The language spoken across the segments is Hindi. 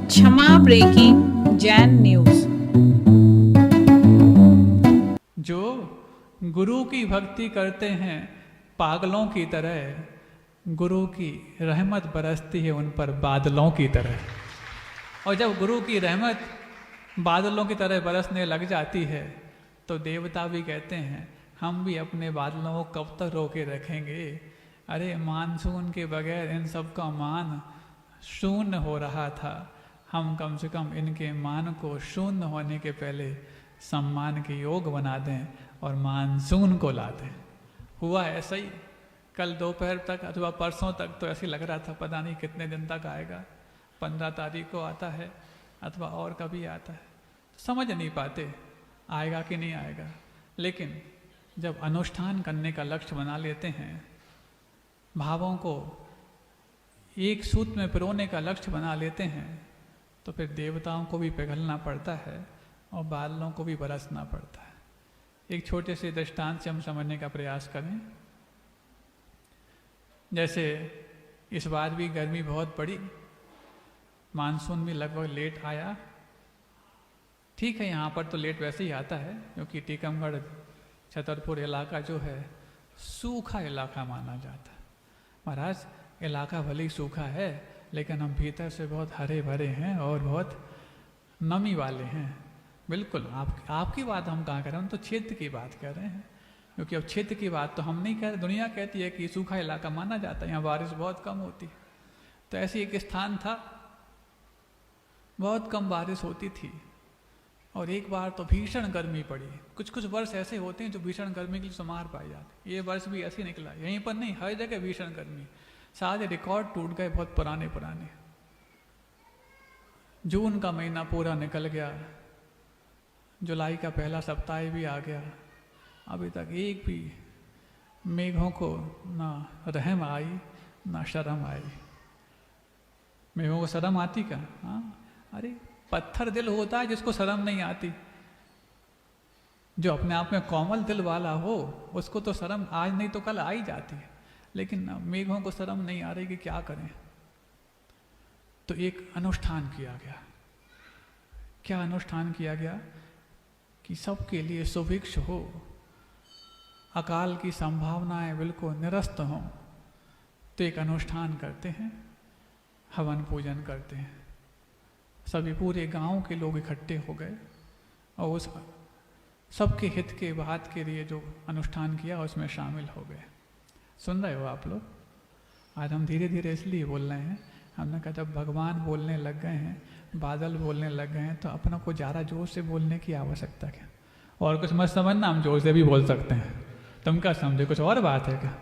क्षमा ब्रेकिंग जैन न्यूज। जो गुरु की भक्ति करते हैं पागलों की तरह, गुरु की रहमत बरसती है उन पर बादलों की तरह। और जब गुरु की रहमत बादलों की तरह बरसने लग जाती है तो देवता भी कहते हैं हम भी अपने बादलों को कब तक रोके रखेंगे। अरे मानसून के बगैर इन सब का मान शून्य हो रहा था, हम कम से कम इनके मान को शून्य होने के पहले सम्मान के योग बना दें और मानसून को ला दें। हुआ ऐसा ही। कल दोपहर तक अथवा परसों तक तो ऐसे लग रहा था पता नहीं कितने दिन तक आएगा, 15 तारीख को आता है अथवा और कभी आता है, समझ नहीं पाते आएगा कि नहीं आएगा। लेकिन जब अनुष्ठान करने का लक्ष्य बना लेते हैं, भावों को एक सूत्र में पिरोने का लक्ष्य बना लेते हैं, तो फिर देवताओं को भी पिघलना पड़ता है और बादलों को भी बरसना पड़ता है। एक छोटे से दृष्टांत से हम समझने का प्रयास करें। जैसे इस बार भी गर्मी बहुत पड़ी, मानसून भी लगभग लेट आया। ठीक है, यहाँ पर तो लेट वैसे ही आता है क्योंकि टीकमगढ़ छतरपुर इलाका जो है सूखा इलाका माना जाता है। महाराज इलाका भले ही सूखा है लेकिन हम भीतर से बहुत हरे भरे हैं और बहुत नमी वाले हैं। बिल्कुल आपकी बात हम कहाँ कर रहे हैं, हम तो क्षेत्र की बात कर रहे हैं। क्योंकि अब क्षेत्र की बात तो हम नहीं कह रहे, दुनिया कहती है कि सूखा इलाका माना जाता है, यहाँ बारिश बहुत कम होती है। तो ऐसी एक स्थान था, बहुत कम बारिश होती थी और एक बार तो भीषण गर्मी पड़ी। कुछ कुछ वर्ष ऐसे होते हैं जो भीषण गर्मी के लिए समार पाए जाते। ये वर्ष भी ऐसे निकला, यहीं पर नहीं हर जगह भीषण गर्मी, सारे रिकॉर्ड टूट गए बहुत पुराने पुराने। जून का महीना पूरा निकल गया, जुलाई का पहला सप्ताह भी आ गया, अभी तक एक भी मेघों को ना रहम आई ना शर्म आई। मेघों को शर्म आती क्या? हाँ, अरे पत्थर दिल होता है जिसको शर्म नहीं आती। जो अपने आप में कोमल दिल वाला हो उसको तो शर्म आज नहीं तो कल आ ही जाती है, लेकिन मेघों को शर्म नहीं आ रही कि क्या करें। तो एक अनुष्ठान किया गया। क्या अनुष्ठान किया गया? कि सबके लिए सुभिक्ष हो, अकाल की संभावनाएं बिल्कुल निरस्त हों। तो एक अनुष्ठान करते हैं, हवन पूजन करते हैं। सभी पूरे गांव के लोग इकट्ठे हो गए और उस सबके हित के बात के लिए जो अनुष्ठान किया उसमें शामिल हो गए। सुन रहे हो आप लोग? आज हम धीरे धीरे इसलिए बोल रहे हैं, हमने कहा जब भगवान बोलने लग गए हैं, बादल बोलने लग गए हैं, तो अपनों को ज़्यादा जोर से बोलने की आवश्यकता क्या? और कुछ मत समझना, हम जोर से भी बोल सकते हैं, तुम क्या समझे कुछ और बात है क्या?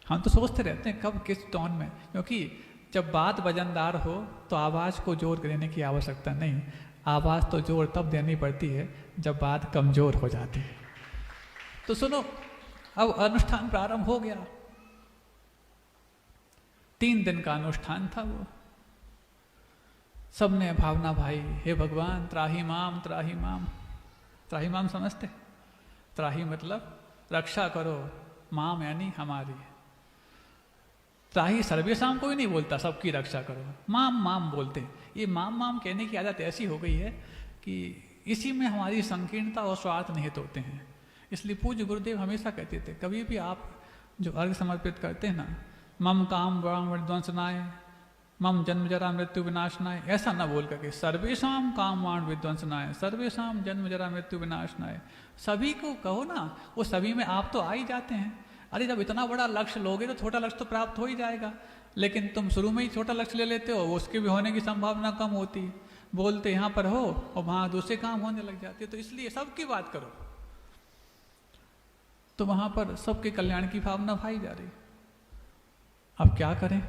हम तो सोचते रहते हैं कब किस टोन में, क्योंकि जब बात वजनदार हो तो आवाज़ को जोर देने की आवश्यकता नहीं, आवाज़ तो जोर तब देनी पड़ती है जब बात कमज़ोर हो जाती है। तो सुनो, अब अनुष्ठान प्रारंभ हो गया। 3 दिन का अनुष्ठान था वो। सबने भावना भाई, हे भगवान त्राही माम त्राही माम। त्राही माम समझते? त्राही मतलब रक्षा करो, माम यानी हमारी। त्राही सर्वेशाम कोई नहीं बोलता सबकी रक्षा करो, माम माम बोलते। ये माम माम कहने की आदत ऐसी हो गई है कि इसी में हमारी संकीर्णता और स्वार्थ निहित होते हैं। इसलिए पूज्य गुरुदेव हमेशा कहते थे, कभी भी आप जो अर्घ समर्पित करते हैं ना, मम काम वाम विध्वंसनाय, मम जन्म जरा मृत्यु विनाशनाय, ऐसा ना बोल करके सर्वेशाम काम वाण विध्वंसनाय, सर्वेशाम जन्म जरा मृत्यु विनाशनाय। सभी को कहो ना, वो सभी में आप तो आ ही जाते हैं। अरे जब इतना बड़ा लक्ष्य लोगे तो छोटा लक्ष्य तो प्राप्त हो ही जाएगा, लेकिन तुम शुरू में ही छोटा लक्ष्य ले लेते हो, उसके भी होने की संभावना कम होती है। बोलते यहाँ पर हो और वहाँ दूसरे काम होने लग जाते, तो इसलिए सबकी बात करो। तो वहाँ पर सबके कल्याण की भावना भाई जा रही। अब क्या करें?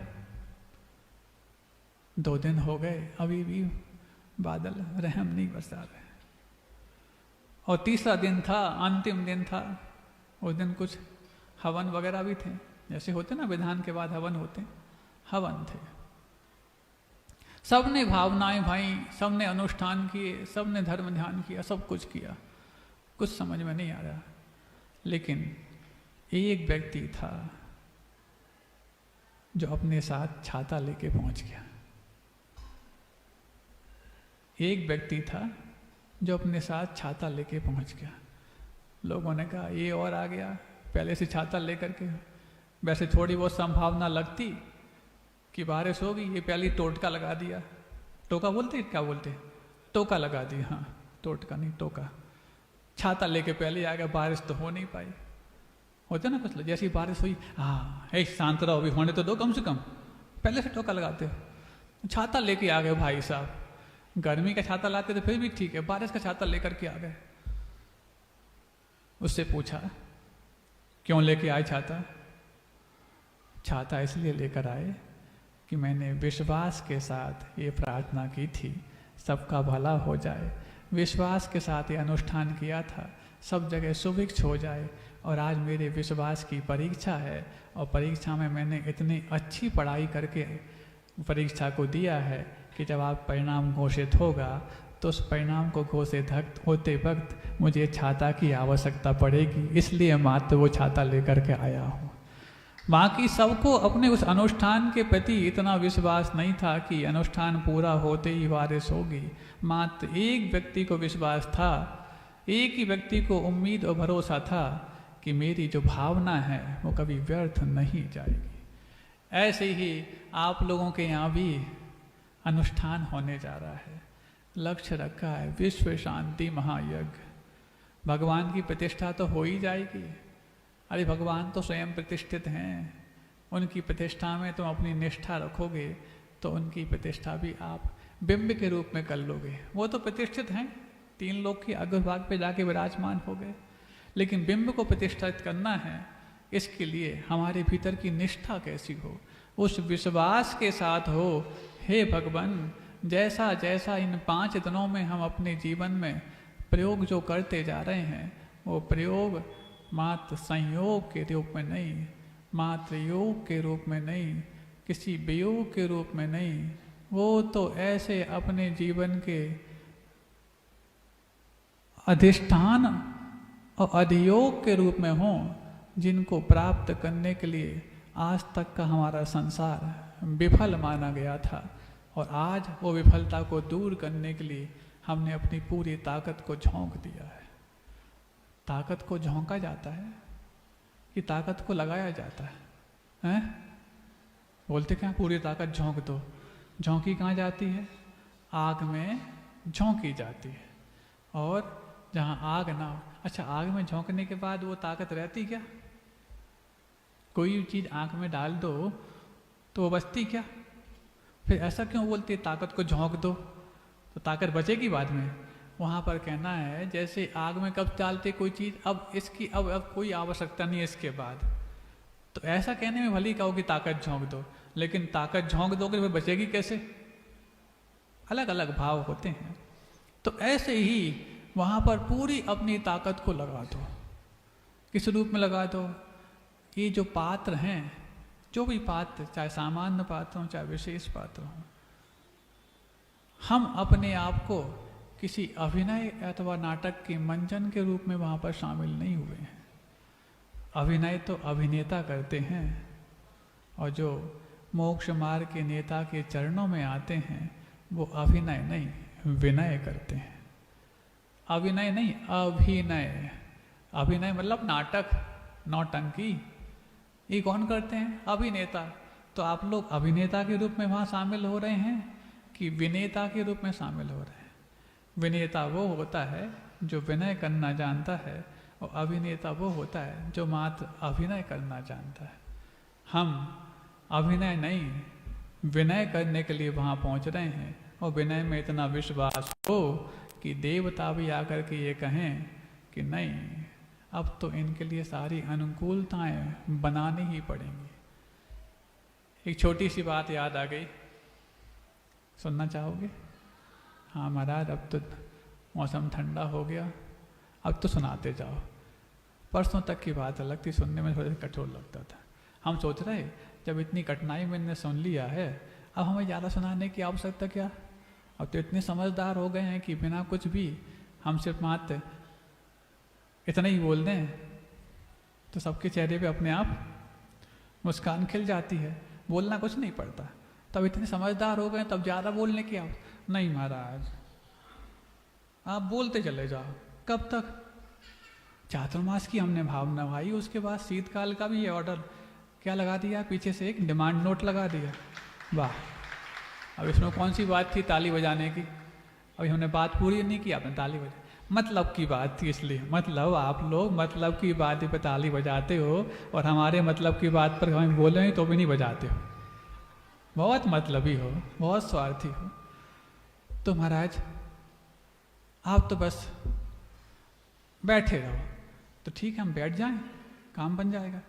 2 दिन हो गए, अभी भी बादल रहम नहीं बरसा रहे। और तीसरा दिन था, अंतिम दिन था। उस दिन कुछ हवन वगैरह भी थे, जैसे होते ना विधान के बाद हवन होते, हवन थे। सबने भावनाएं भाई, सबने अनुष्ठान किए, सबने धर्म ध्यान किया, सब कुछ किया, कुछ समझ में नहीं आ रहा। लेकिन एक व्यक्ति था जो अपने साथ छाता लेके पहुंच गया। एक व्यक्ति था जो अपने साथ छाता लेके पहुंच गया। लोगों ने कहा ये और आ गया पहले से छाता लेकर के। वैसे थोड़ी बहुत संभावना लगती कि बारिश होगी, ये पहले ही टोटका लगा दिया। टोका बोलते हैं, क्या बोलते हैं? टोका लगा दिया। हाँ, टोटका नहीं, टोका। छाता लेके पहले ही आ गया, बारिश तो हो नहीं पाई। होता ना कुछ, जैसी बारिश हुई, हाँ हे शांत रहो, अभी होने तो दो कम से कम, पहले से टोका लगाते हो। छाता लेके आ गए भाई साहब। गर्मी का छाता लाते तो फिर भी ठीक है, बारिश का छाता लेकर के आ गए। उससे पूछा क्यों लेके आए छाता? छाता इसलिए लेकर आए कि मैंने विश्वास के साथ ये प्रार्थना की थी सबका भला हो जाए, विश्वास के साथ ये अनुष्ठान किया था सब जगह सुभिक्ष हो जाए। और आज मेरे विश्वास की परीक्षा है, और परीक्षा में मैंने इतनी अच्छी पढ़ाई करके परीक्षा को दिया है कि जब आप परिणाम घोषित होगा तो उस परिणाम को घोषित होते वक्त मुझे छाता की आवश्यकता पड़ेगी, इसलिए मात्र वो छाता लेकर के आया हूँ। बाकी सबको अपने उस अनुष्ठान के प्रति इतना विश्वास नहीं था कि अनुष्ठान पूरा होते ही बारिश होगी। मात्र एक व्यक्ति को विश्वास था, एक ही व्यक्ति को उम्मीद और भरोसा था कि मेरी जो भावना है वो कभी व्यर्थ नहीं जाएगी। ऐसे ही आप लोगों के यहाँ भी अनुष्ठान होने जा रहा है। लक्ष्य रखा है विश्व शांति महायज्ञ। भगवान की प्रतिष्ठा तो हो ही जाएगी। अरे भगवान तो स्वयं प्रतिष्ठित हैं, उनकी प्रतिष्ठा में तुम अपनी निष्ठा रखोगे तो उनकी प्रतिष्ठा भी आप बिंब के रूप में कर लोगे। वो तो प्रतिष्ठित हैं, 3 लोग की अग्रभाग पे जाके विराजमान हो गए, लेकिन बिंब को प्रतिष्ठित करना है, इसके लिए हमारे भीतर की निष्ठा कैसी हो, उस विश्वास के साथ हो। हे भगवान, जैसा जैसा इन 5 दिनों में हम अपने जीवन में प्रयोग जो करते जा रहे हैं, वो प्रयोग मात्र संयोग के रूप में नहीं, मात्र योग के रूप में नहीं, किसी वियोग के रूप में नहीं, वो तो ऐसे अपने जीवन के अधिष्ठान और अधियोग के रूप में हों जिनको प्राप्त करने के लिए आज तक का हमारा संसार विफल माना गया था, और आज वो विफलता को दूर करने के लिए हमने अपनी पूरी ताकत को झोंक दिया है। ताकत को झोंका जाता है कि ताकत को लगाया जाता है, हैं? बोलते क्या पूरी ताकत झोंक दो। झोंकी कहाँ जाती है? आग में झोंकी जाती है। और जहाँ आग ना हो, अच्छा आग में झोंकने के बाद वो ताकत रहती क्या? कोई चीज़ आँख में डाल दो तो वो बचती क्या? फिर ऐसा क्यों बोलते ताकत को झोंक दो, तो ताकत बचेगी बाद में? वहाँ पर कहना है जैसे आग में कब डालते कोई चीज़, अब इसकी अब कोई आवश्यकता नहीं है इसके बाद, तो ऐसा कहने में भली कहो कि ताकत झोंक दो, लेकिन ताकत झोंक दोगे फिर बचेगी कैसे? अलग अलग भाव होते हैं। तो ऐसे ही वहाँ पर पूरी अपनी ताकत को लगा दो। किस रूप में लगा दो? ये जो पात्र हैं, जो भी पात्र, चाहे सामान्य पात्र हों चाहे विशेष पात्र हों, हम अपने आप को किसी अभिनय अथवा नाटक के मंचन के रूप में वहाँ पर शामिल नहीं हुए हैं। अभिनय तो अभिनेता करते हैं, और जो मोक्ष मार्ग के नेता के चरणों में आते हैं वो अभिनय नहीं विनय करते हैं। अभिनय नहीं, अभिनय। अभिनय मतलब नाटक, नौटंकी। ये कौन करते हैं? अभिनेता। तो आप लोग अभिनेता के रूप में वहाँ शामिल हो रहे हैं कि विनेता के रूप में शामिल हो रहे हैं? विनेता वो होता है जो विनय करना जानता है, और अभिनेता वो होता है जो मात्र अभिनय करना जानता है। हम अभिनय नहीं विनय करने के लिए वहाँ पहुँच रहे हैं, और विनय में इतना विश्वास हो कि देवता भी आकर के ये कहें कि नहीं, अब तो इनके लिए सारी अनुकूलताएं बनानी ही पड़ेंगी। एक छोटी सी बात याद आ गई, सुनना चाहोगे? हाँ महाराज, अब तो मौसम ठंडा हो गया, अब तो सुनाते जाओ। परसों तक की बात अलग थी, सुनने में थोड़ा कठोर लगता था। हम सोच रहे जब इतनी कठिनाई मैंने सुन लिया है, अब हमें ज़्यादा सुनाने की आवश्यकता क्या? अब तो इतने समझदार हो गए हैं कि बिना कुछ भी हम सिर्फ मात्र इतना ही बोल दें तो सबके चेहरे पे अपने आप मुस्कान खिल जाती है, बोलना कुछ नहीं पड़ता। तब इतने समझदार हो गए, तब ज़्यादा बोलने की नहीं महाराज, आप बोलते चले जाओ। कब तक? चातुर्मास की हमने भावना भाई, उसके बाद शीतकाल का भी ये ऑर्डर क्या लगा दिया, पीछे से एक डिमांड नोट लगा दिया। वाह, अब इसमें कौन सी बात थी ताली बजाने की? अभी हमने बात पूरी नहीं की, आपने ताली बजा, मतलब की बात थी, इसलिए मतलब आप लोग मतलब की बात पे ताली बजाते हो और हमारे मतलब की बात पर हमें बोले तो भी नहीं बजाते हो। बहुत मतलबी हो, बहुत स्वार्थी हो। तो महाराज आप तो बस बैठे रहो। तो ठीक है, हम बैठ जाएं, काम बन जाएगा।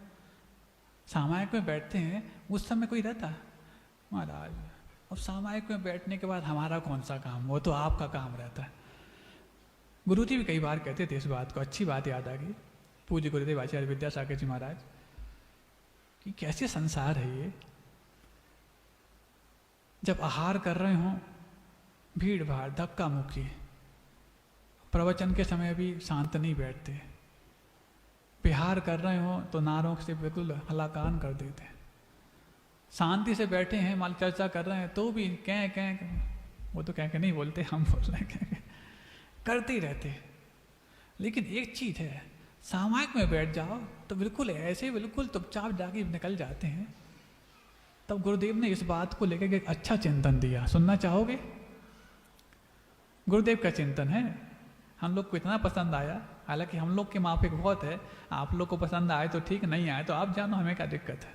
सामायिक में बैठते हैं, उस समय कोई रहता महाराज? अब सामायिक में बैठने के बाद हमारा कौन सा काम, वो तो आपका काम रहता है। गुरु जी भी कई बार कहते थे इस बात को, अच्छी बात याद आ गई, पूज्य गुरुदेव आचार्य विद्यासागर जी महाराज, कि कैसे संसार है ये। जब आहार कर रहे हों, भीड़ भाड़ धक्का मुक्की, प्रवचन के समय भी शांत नहीं बैठते, विहार कर रहे हो तो नारों से बिल्कुल हलाकान कर देते हैं। शांति से बैठे हैं, मान चर्चा कर रहे हैं तो भी कह वो तो कह नहीं बोलते, हम बोल रहे हैं करते ही रहते। लेकिन एक चीज है, सामायिक में बैठ जाओ तो बिल्कुल ऐसे बिल्कुल चुपचाप जाके निकल जाते हैं। तब गुरुदेव ने इस बात को लेकर एक अच्छा चिंतन दिया, सुनना चाहोगे? गुरुदेव का चिंतन है, हम लोग को इतना पसंद आया, हालांकि हम लोग के माफिक बहुत है, आप लोग को पसंद आए तो ठीक, नहीं आए तो आप जानो, हमें क्या दिक्कत है।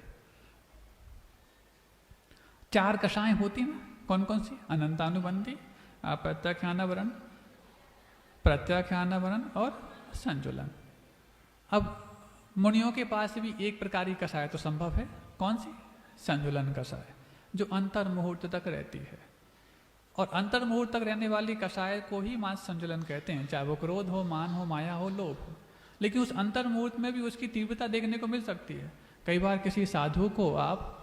4 कषाएं होती ना, कौन कौन सी? अनंतानुबंधी, अप्रत्याख्यानावरण, प्रत्याख्यानावरण और संजुलन। अब मुनियों के पास भी एक प्रकार की कषाय तो संभव है, कौन सी? संजुलन कषाय, जो अंतर मुहूर्त तक रहती है। और अंतर मुहूर्त तक रहने वाली कषाय को ही मास संजुलन कहते हैं, चाहे वो क्रोध हो, मान हो, माया हो, लोभ हो। लेकिन उस अंतर मुहूर्त में भी उसकी तीव्रता देखने को मिल सकती है। कई बार किसी साधु को आप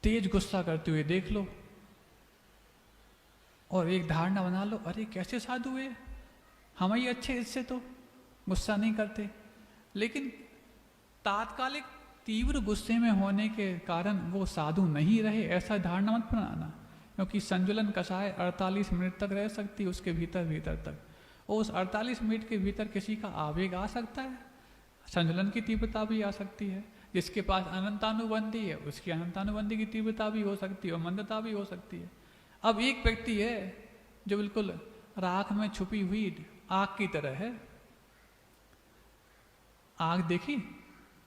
तेज गुस्सा करते हुए देख लो और एक धारणा बना लो, अरे कैसे साधु है, हम ही अच्छे, इससे तो गुस्सा नहीं करते। लेकिन तात्कालिक तीव्र गुस्से में होने के कारण वो साधु नहीं रहे, ऐसा धारणा मत बनाना। क्योंकि संजुलन कषाय 48 मिनट तक रह सकती है, उसके भीतर तक। और उस 48 मिनट के भीतर किसी का आवेग आ सकता है, संजुलन की तीव्रता भी आ सकती है। जिसके पास अनंतानुबंधी है, उसकी अनंतानुबंधी की तीव्रता भी हो सकती है और मंदता भी हो सकती है। अब एक व्यक्ति है जो बिल्कुल राख में छुपी हुई आग की तरह है। आग देखी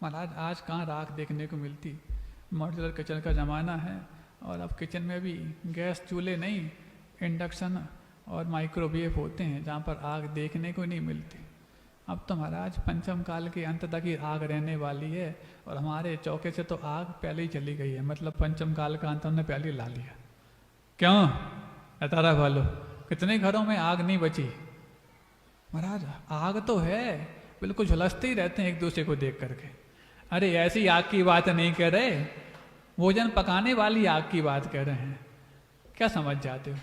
महाराज, आज कहाँ राख देखने को मिलती, मॉड्यूलर किचन का ज़माना है। और अब किचन में भी गैस चूल्हे नहीं, इंडक्शन और माइक्रोवेव होते हैं, जहाँ पर आग देखने को नहीं मिलती। अब तो महाराज पंचम काल के अंत तक ही आग रहने वाली है, और हमारे चौके से तो आग पहले ही चली गई है, मतलब पंचम काल का अंत हमने पहले ही ला लिया। क्यों अतारा वालो, कितने घरों में आग नहीं बची महाराज? आग तो है, बिल्कुल झुलसते ही रहते हैं एक दूसरे को देख करके। अरे ऐसी आग की बात नहीं कर रहे, भोजन पकाने वाली आग की बात कर रहे हैं, क्या समझ जाते हो?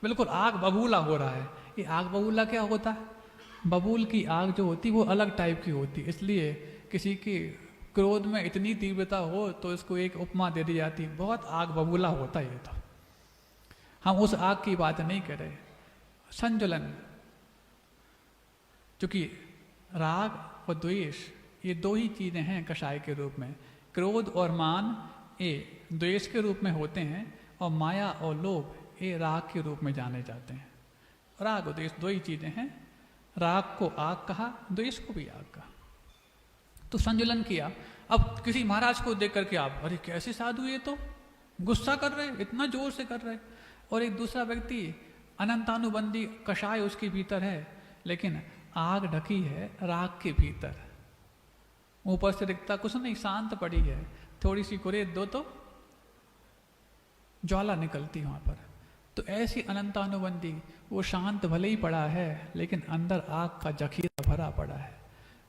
बिल्कुल आग बबूला हो रहा है। ये आग बबूला क्या होता है? बबूल की आग जो होती वो अलग टाइप की होती, इसलिए किसी की क्रोध में इतनी तीव्रता हो तो इसको एक उपमा दे दी जाती है, बहुत आग बबूला होता है ये तो। हम उस आग की बात नहीं कर रहे। संजुलन, चूंकि राग और द्वेष ये दो ही चीजें हैं कषाय के रूप में। क्रोध और मान ये द्वेष के रूप में होते हैं, और माया और लोभ ये राग के रूप में जाने जाते हैं। राग और द्वेष दो ही चीजें हैं। राग को आग कहा, द्वेष को भी आग कहा। तो संजुलन किया। अब किसी महाराज को देख करके आप, अरे कैसे साधु, ये तो गुस्सा कर रहे, इतना जोर से कर रहे। और एक दूसरा व्यक्ति अनंतानुबंधी कषाय उसके भीतर है, लेकिन आग ढकी है राग के भीतर, ऊपर से दिखता कुछ नहीं, शांत पड़ी है, थोड़ी सी कुरेद दो तो ज्वाला निकलती वहां पर। तो ऐसी अनंतानुबंधी, वो शांत भले ही पड़ा है लेकिन अंदर आग का जखीरा भरा पड़ा है।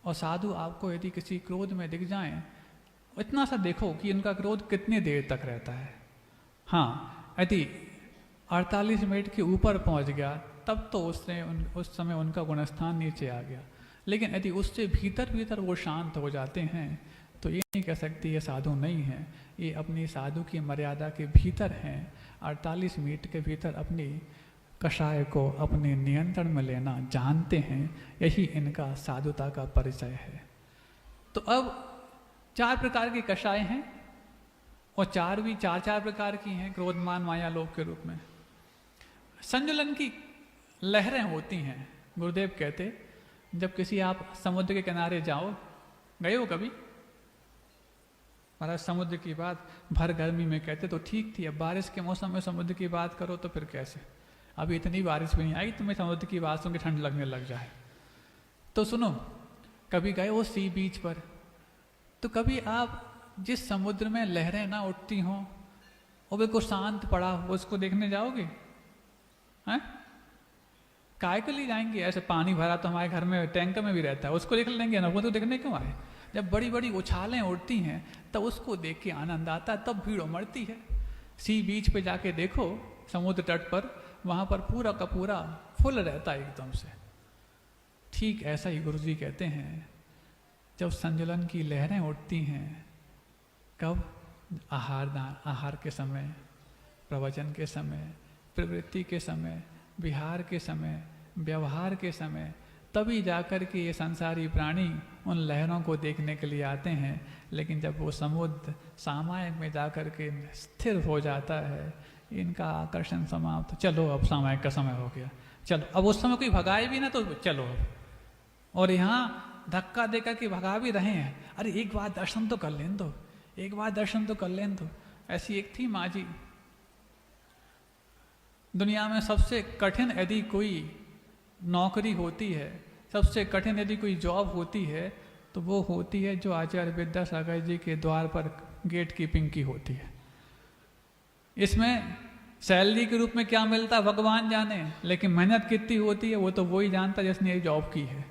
और साधु आपको यदि किसी क्रोध में दिख जाएं, इतना सा देखो कि उनका क्रोध कितनी देर तक रहता है। हाँ, यदि 48 मिनट के ऊपर पहुंच गया तब तो उस समय उनका गुणस्थान नीचे आ गया। लेकिन यदि उससे भीतर भीतर वो शांत हो जाते हैं तो ये नहीं कह सकते ये साधु नहीं है, ये अपनी साधु की मर्यादा के भीतर हैं। 48 मिनट के भीतर अपनी कषाय को अपने नियंत्रण में लेना जानते हैं, यही इनका साधुता का परिचय है। तो अब 4 प्रकार के कषाय हैं और 4 भी 4 प्रकार की हैं क्रोध मान माया लोभ के रूप में। संजुलन की लहरें होती हैं। गुरुदेव कहते जब किसी आप समुद्र के किनारे जाओ, गए हो कभी? महाराज समुद्र की बात भर गर्मी में कहते तो ठीक थी, अब बारिश के मौसम में समुद्र की बात करो तो फिर कैसे? अभी इतनी बारिश भी नहीं आई तुम्हें समुद्र की बात सुन के ठंड लगने लग जाए। तो सुनो, कभी गए हो सी बीच पर, तो कभी आप जिस समुद्र में लहरें ना उठती हों और बिल्कुल शांत पड़ा हो उसको देखने जाओगे? हैं? काय के लिए जाएंगे? ऐसे पानी भरा तो हमारे घर में टैंकर में भी रहता है, उसको देख लेंगे ना, वो तो देखने क्यों आए? जब बड़ी बड़ी उछालें उड़ती हैं तब उसको देख के आनंद आता है, तब भीड़ उमड़ती है। सी बीच पे जाके देखो समुद्र तट पर, वहाँ पर पूरा का पूरा फुल रहता है एकदम से। ठीक ऐसा ही गुरु जी कहते हैं, जब संजुलन की लहरें उठती हैं, कब? आहार के समय, प्रवचन के समय, प्रवृत्ति के समय, विहार के समय, व्यवहार के समय, तभी जाकर के ये संसारी प्राणी उन लहरों को देखने के लिए आते हैं। लेकिन जब वो समुद्र सामायिक में जाकर के स्थिर हो जाता है, इनका आकर्षण समाप्त। चलो अब सामायिक का समय हो गया, चलो अब उस समय कोई भगाए भी ना तो चलो अब। और यहाँ धक्का देकर के भगा भी रहे हैं, अरे एक बार दर्शन तो कर लें दो, एक बार दर्शन तो कर लें दो। ऐसी एक थी माँ जी, दुनिया में सबसे कठिन यदि कोई नौकरी होती है, सबसे कठिन यदि कोई जॉब होती है, तो वो होती है जो आचार्य विद्यासागर जी के द्वार पर गेट कीपिंग की होती है। इसमें सैलरी के रूप में क्या मिलता है भगवान जाने, लेकिन मेहनत कितनी होती है वो तो वही जानता जिसने ये जॉब की है।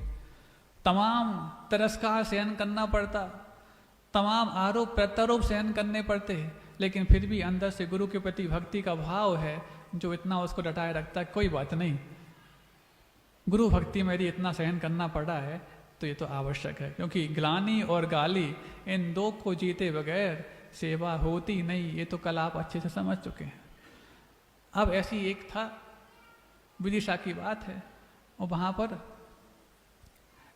तमाम तिरस्कार सहन करना पड़ता, तमाम आरोप प्रत्यारोप सहन करने पड़ते हैं, लेकिन फिर भी अंदर से गुरु के प्रति भक्ति का भाव है जो इतना उसको डटाए रखता है, कोई बात नहीं, गुरु भक्ति में यदि इतना सहन करना पड़ा है तो ये तो आवश्यक है, क्योंकि ग्लानि और गाली इन दो को जीते बगैर सेवा होती नहीं, ये तो कल आप अच्छे से समझ चुके हैं। अब ऐसी एक था, विदिशा की बात है, और वहाँ पर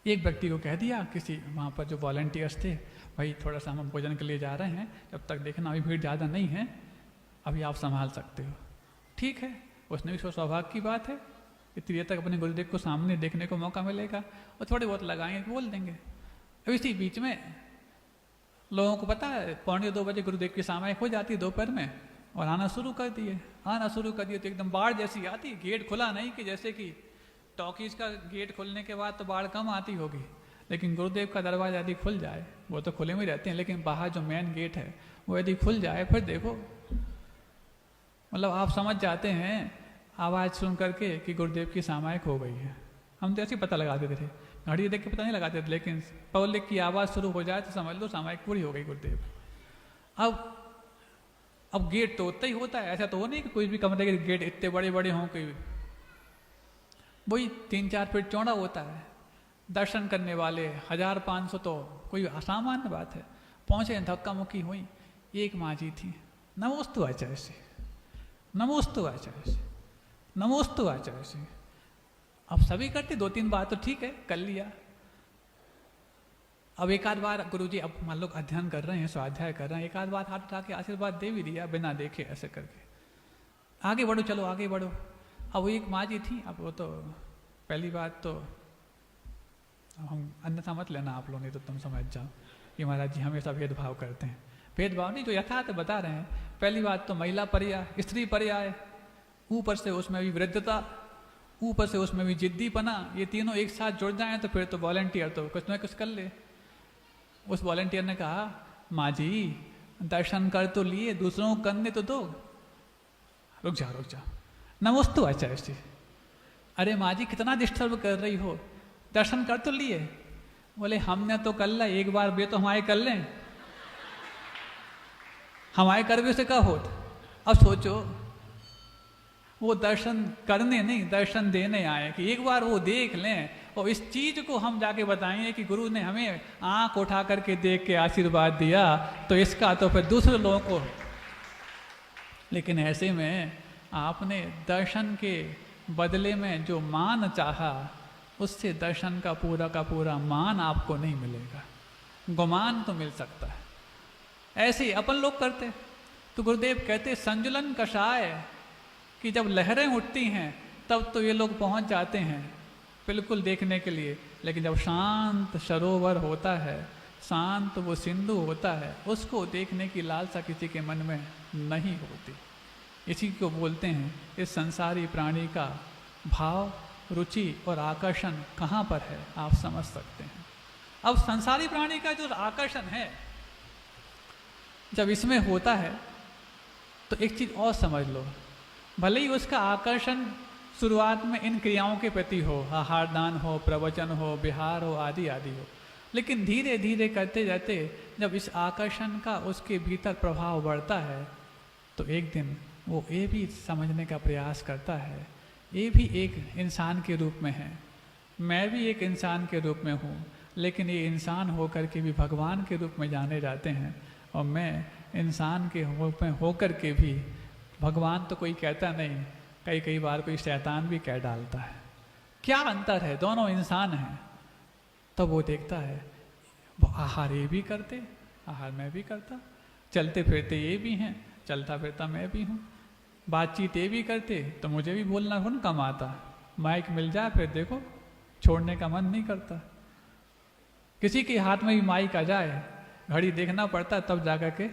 एक व्यक्ति को कह दिया, किसी वहाँ पर जो वॉलंटियर्स थे, भाई थोड़ा सा हम भोजन के लिए जा रहे हैं, जब तक देखना अभी भीड़ ज़्यादा नहीं है, अभी आप संभाल सकते हो। ठीक है, उसने भी सौभाग्य की बात है, इतनी देर तक अपने गुरुदेव को सामने देखने को मौका मिलेगा और थोड़े बहुत लगाएंगे बोल देंगे। अब इसी बीच में लोगों को पता है 1:45 बजे गुरुदेव की सामायिक हो जाती है दोपहर में, और आना शुरू कर दिए तो एकदम बाढ़ जैसी आती। गेट खुला नहीं कि जैसे कि टॉकीज का गेट खुलने के बाद तो बाढ़ कम आती होगी, लेकिन गुरुदेव का दरवाजा यदि खुल जाए, वो तो खुले में रहते हैं, लेकिन बाहर जो मेन गेट है वो यदि खुल जाए, फिर देखो मतलब आप समझ जाते हैं आवाज़ सुन करके कि गुरुदेव की सामायिक हो गई है। हम तो ऐसे ही पता लगा देते थे, घड़ी देख के पता नहीं लगाते थे, लेकिन पब्लिक की आवाज़ शुरू हो जाए तो समझ लो सामायिक पूरी हो गई गुरुदेव। अब गेट तो उतना ही होता है, ऐसा तो हो नहीं कि कोई भी कमरे के गेट इतने बड़े बड़े हों, कोई वही 3-4 फीट चौड़ा होता है। दर्शन करने वाले 1500 तो कोई असामान्य बात है। पहुँचे, धक्का मुक्की हुई, एक माँ जी थी, नमोस्तु आचार्य से, नमोस्तु आचार्य से, नमोस्तु आचार्य से। अब सभी करते, 2-3 बार तो ठीक है कर लिया। अब एक आध बार गुरुजी, अब मान लो अध्ययन कर रहे हैं, स्वाध्याय कर रहे हैं, एक आध बार हाथ उठा के आशीर्वाद दे भी दिया बिना देखे, ऐसे करके आगे बढ़ो, चलो आगे बढ़ो। अब वो एक माँ जी थी, अब वो तो पहली बात तो हम अन्यथा मत लेना आप लोग, नहीं तो तुम समझ जाओ कि महाराज जी हमेशा भेदभाव करते हैं। भेदभाव नहीं, जो यथार्थ बता रहे हैं। पहली बात तो महिला पर्याय, स्त्री पर्याय, ऊपर से उसमें भी वृद्धता, ऊपर से उसमें भी जिद्दीपना, ये तीनों एक साथ जुड़ जाएं तो फिर तो वॉलंटियर तो कुछ ना कुछ कर ले। उस वॉलंटियर ने कहा, माँ जी दर्शन कर तो लिए, दूसरों को करने तो दो। रुक जा, नमोस्तु आचार्य जी। अरे माँ जी कितना डिस्टर्ब कर रही हो, दर्शन कर तो लिए। बोले हमने तो कर ला, एक बार वे तो हमारे कर लें, हमारे करवे से क्या होत। अब सोचो, वो दर्शन करने नहीं दर्शन देने आए, कि एक बार वो देख लें, और इस चीज को हम जाके बताएं कि गुरु ने हमें आंख उठा करके देख के आशीर्वाद दिया, तो इसका तो फिर दूसरे लोगों को। लेकिन ऐसे में आपने दर्शन के बदले में जो मान चाहा, उससे दर्शन का पूरा मान आपको नहीं मिलेगा, गुमान तो मिल सकता है। ऐसे ही अपन लोग करते। तो गुरुदेव कहते संजुलन कषाय कि जब लहरें उठती हैं तब तो ये लोग पहुंच जाते हैं बिल्कुल देखने के लिए, लेकिन जब शांत सरोवर होता है, शांत वो सिंधु होता है, उसको देखने की लालसा किसी के मन में नहीं होती। इसी को बोलते हैं इस संसारी प्राणी का भाव, रुचि और आकर्षण कहाँ पर है, आप समझ सकते हैं। अब संसारी प्राणी का जो आकर्षण है जब इसमें होता है तो एक चीज़ और समझ लो, भले ही उसका आकर्षण शुरुआत में इन क्रियाओं के प्रति हो, आहार दान हो, प्रवचन हो, विहार हो, आदि आदि हो, लेकिन धीरे धीरे करते जाते जब इस आकर्षण का उसके भीतर प्रभाव बढ़ता है तो एक दिन वो ये भी समझने का प्रयास करता है, ये भी एक इंसान के रूप में है, मैं भी एक इंसान के रूप में हूँ, लेकिन ये इंसान होकर के भी भगवान के रूप में जाने जाते हैं, और मैं इंसान के रूप में होकर के भी भगवान तो कोई कहता नहीं, कई बार कोई शैतान भी कह डालता है। क्या अंतर है, दोनों इंसान हैं। तब वो देखता है वो आहार ये भी करते, आहार मैं भी करता, चलते फिरते ये भी हैं, चलता फिरता मैं भी हूँ, बातचीत ये भी करते तो मुझे भी बोलना कौन कम आता, माइक मिल जाए फिर देखो छोड़ने का मन नहीं करता। किसी के हाथ में भी माइक आ जाए, घड़ी देखना पड़ता है तब जाकर के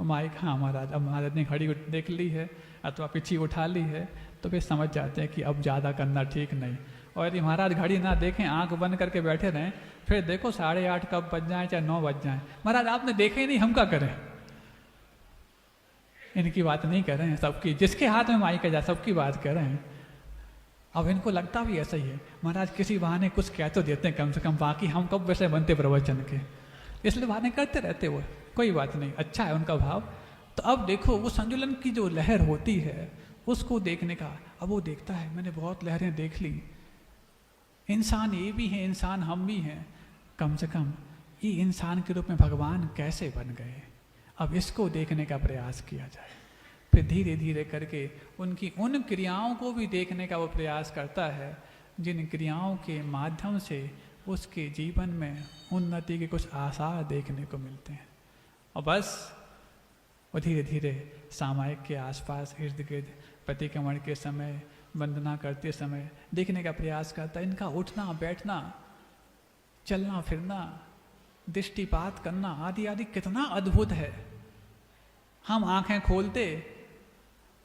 माइक, हाँ महाराज अब महाराज ने घड़ी देख ली है अथवा पीछे उठा ली है, तो फिर समझ जाते हैं कि अब ज़्यादा करना ठीक नहीं। और यदि महाराज घड़ी ना देखें, आंख बंद करके बैठे रहें, फिर देखो 8:30 कब बज जाए चाहे 9 बज जाए, महाराज आपने देखे ही नहीं, हम क्या करें। इनकी बात नहीं कर रहे हैं, सबकी जिसके हाथ में माइक आ जाए सबकी बात कर रहे हैं। अब इनको लगता भी ऐसा ही है, महाराज किसी बहाने कुछ कह तो देते हैं कम से कम, बाकी हम कब वैसे बनते प्रवचन के, इसलिए बहाने करते रहते वो, कोई बात नहीं, अच्छा है उनका भाव। तो अब देखो वो संजुलन की जो लहर होती है उसको देखने का, अब वो देखता है मैंने बहुत लहरें देख ली, इंसान ये भी हैं, इंसान हम भी हैं, कम से कम ये इंसान के रूप में भगवान कैसे बन गए, अब इसको देखने का प्रयास किया जाए। फिर धीरे धीरे करके उनकी उन क्रियाओं को भी देखने का वो प्रयास करता है जिन क्रियाओं के माध्यम से उसके जीवन में उन्नति के कुछ आसार देखने को मिलते हैं। और बस वो धीरे धीरे सामायिक के आसपास इर्द गिर्द प्रतिक्रमण के समय, वंदना करते समय देखने का प्रयास करता है। इनका उठना बैठना, चलना फिरना, दृष्टिपात करना आदि आदि कितना अद्भुत है। हम आंखें खोलते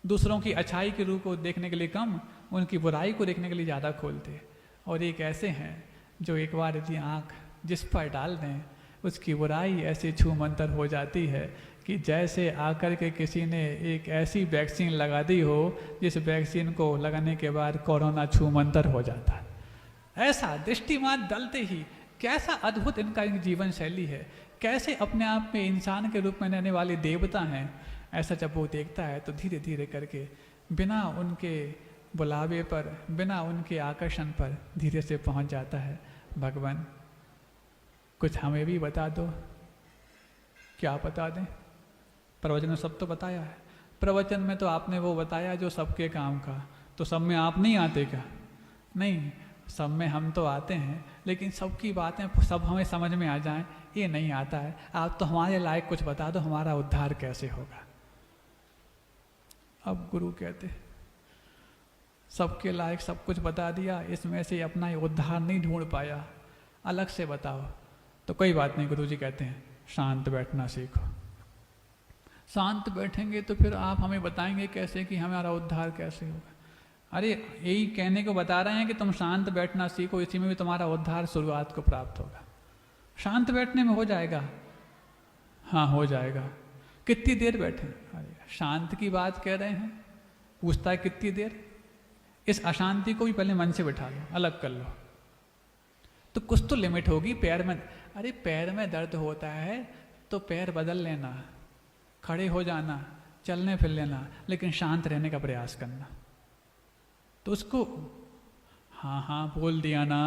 दूसरों की अच्छाई के रूप को देखने के लिए कम, उनकी बुराई को देखने के लिए ज़्यादा खोलते। और एक ऐसे हैं जो एक बार यदि आँख जिस पर डाल दें उसकी बुराई ऐसे छू मंतर हो जाती है कि जैसे आकर के किसी ने एक ऐसी वैक्सीन लगा दी हो जिस वैक्सीन को लगाने के बाद कोरोना छू मंतर हो जाता है। ऐसा दृष्टिमान डलते ही कैसा अद्भुत इनका जीवन शैली है, कैसे अपने आप में इंसान के रूप में रहने वाले देवता हैं। ऐसा जब वो देखता है तो धीरे धीरे करके बिना उनके बुलावे पर, बिना उनके आकर्षण पर धीरे से पहुंच जाता है। भगवान कुछ हमें भी बता दो। क्या बता दें, प्रवचन में सब तो बताया है, प्रवचन में तो आपने वो बताया जो सबके काम का, तो सब में आप नहीं आते क्या? नहीं, सब में हम तो आते हैं, लेकिन सबकी बातें सब हमें समझ में आ जाएं ये नहीं आता है। आप तो हमारे लायक कुछ बता दो, हमारा उद्धार कैसे होगा। अब गुरु कहते सबके लायक सब कुछ बता दिया, इसमें से अपना उद्धार नहीं ढूंढ पाया, अलग से बताओ। तो कोई बात नहीं, गुरु जी कहते हैं शांत बैठना सीखो। शांत बैठेंगे तो फिर आप हमें बताएंगे कैसे कि हमारा उद्धार कैसे होगा। अरे यही कहने को बता रहे हैं कि तुम शांत बैठना सीखो, इसी में भी तुम्हारा उद्धार शुरुआत को प्राप्त होगा। शांत बैठने में हो जाएगा, हाँ हो जाएगा। कितनी देर बैठे? अरे शांत की बात कह रहे हैं, पूछता है कितनी देर। इस अशांति को भी पहले मन से बैठा लो, अलग कर लो, तो कुछ तो लिमिट होगी। पैर में, अरे पैर में दर्द होता है तो पैर बदल लेना, खड़े हो जाना, चलने फिर लेना, लेकिन शांत रहने का प्रयास करना। तो उसको हाँ हाँ बोल दिया ना,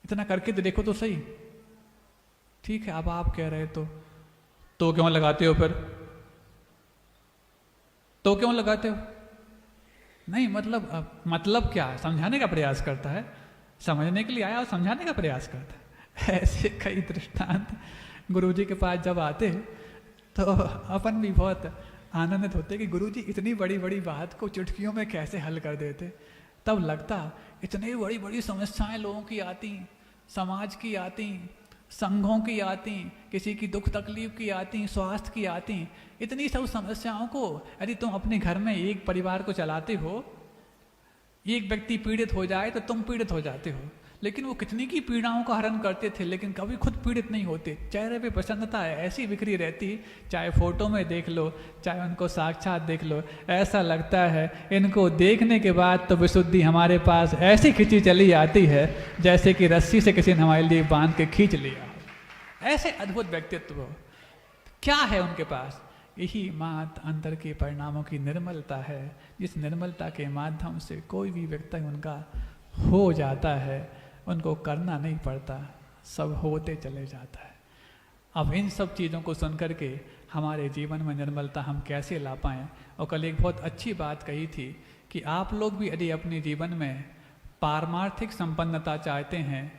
इतना करके तो देखो तो सही। ठीक है, अब आप कह रहे तो क्यों लगाते हो? फिर तो क्यों लगाते हो? नहीं मतलब क्या है, समझाने का प्रयास करता है, समझने के लिए आया और समझाने का प्रयास करता है। ऐसे कई दृष्टांत गुरुजी के पास जब आते तो अपन भी बहुत आनंदित होते कि गुरुजी इतनी बड़ी बड़ी बात को चुटकियों में कैसे हल कर देते। तब लगता इतनी बड़ी बड़ी समस्याएं लोगों की आती, समाज की आती, संघों की आती, किसी की दुख तकलीफ की आती, स्वास्थ्य की आती, इतनी सब समस्याओं को यदि तुम अपने घर में एक परिवार को चलाते हो, एक व्यक्ति पीड़ित हो जाए तो तुम पीड़ित हो जाते हो। लेकिन वो कितनी की पीड़ाओं का हरण करते थे, लेकिन कभी खुद पीड़ित नहीं होते। चेहरे पे प्रसन्नता ऐसी बिखरी रहती, चाहे फोटो में देख लो, चाहे उनको साक्षात देख लो, ऐसा लगता है इनको देखने के बाद तो विशुद्धि हमारे पास ऐसी खिंची चली आती है जैसे कि रस्सी से किसी ने हमारे लिए बांध के खींच लिया हो। ऐसे अद्भुत व्यक्तित्व क्या है उनके पास? यही मात अंतर के परिणामों की निर्मलता है, जिस निर्मलता के माध्यम से कोई भी व्यक्ति उनका हो जाता है, उनको करना नहीं पड़ता, सब होते चले जाता है। अब इन सब चीज़ों को सुनकर के हमारे जीवन में निर्मलता हम कैसे ला पाएँ? और कल एक बहुत अच्छी बात कही थी कि आप लोग भी यदि अपने जीवन में पारमार्थिक संपन्नता चाहते हैं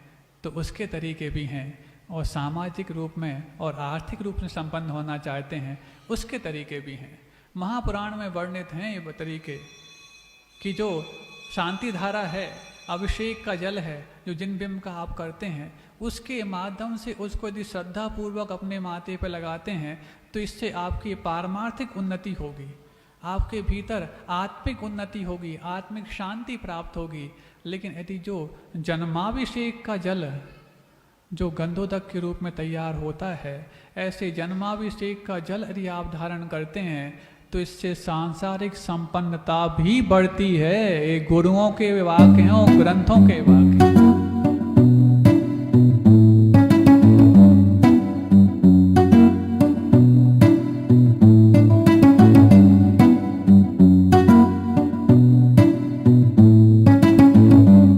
तो उसके तरीके भी हैं, और सामाजिक रूप में और आर्थिक रूप से संपन्न होना चाहते हैं उसके तरीके भी हैं। महापुराण में वर्णित हैं ये तरीके कि जो शांति धारा है, अभिषेक का जल है, जो जिन बिंब का आप करते हैं, उसके माध्यम से उसको यदि श्रद्धापूर्वक अपने माथे पर लगाते हैं तो इससे आपकी पारमार्थिक उन्नति होगी, आपके भीतर आत्मिक उन्नति होगी, आत्मिक शांति प्राप्त होगी। लेकिन यदि जो जन्माभिषेक का जल जो गंधोदक के रूप में तैयार होता है, ऐसे जन्माभिषेक का जल यदि आप धारण करते हैं तो इससे सांसारिक संपन्नता भी बढ़ती है। ये गुरुओं के वाक्य हैं और ग्रंथों के वाक्य।